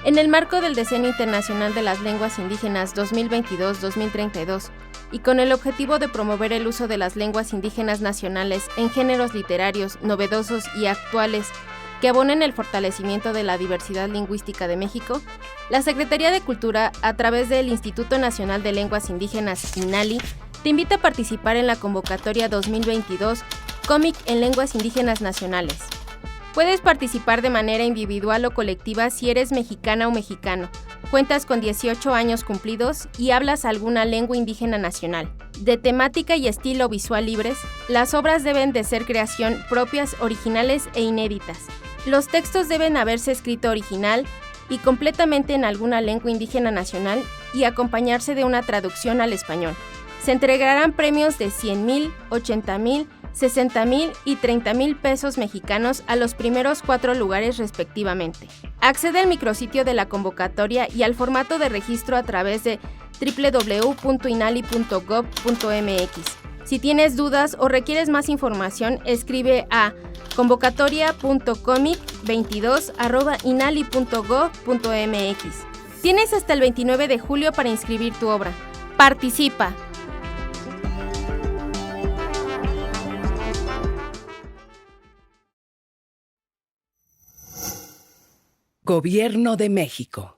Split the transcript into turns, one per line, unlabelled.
En el marco del Decenio Internacional de las Lenguas Indígenas 2022-2032 y con el objetivo de promover el uso de las lenguas indígenas nacionales en géneros literarios novedosos y actuales que abonen el fortalecimiento de la diversidad lingüística de México, la Secretaría de Cultura, a través del Instituto Nacional de Lenguas Indígenas, INALI, te invita a participar en la convocatoria 2022 Cómic en Lenguas Indígenas Nacionales. Puedes participar de manera individual o colectiva si eres mexicana o mexicano, cuentas con 18 años cumplidos y hablas alguna lengua indígena nacional. De temática y estilo visual libres, las obras deben de ser creación propias, originales e inéditas. Los textos deben haberse escrito original y completamente en alguna lengua indígena nacional y acompañarse de una traducción al español. Se entregarán premios de 100,000, 80,000, 60,000 y 30,000 pesos mexicanos a los primeros 4 lugares respectivamente. Accede al micrositio de la convocatoria y al formato de registro a través de www.inali.gov.mx. Si tienes dudas o requieres más información, escribe a convocatoria.comic22@inali.gov.mx. Tienes hasta el 29 de julio para inscribir tu obra. ¡Participa!
Gobierno de México.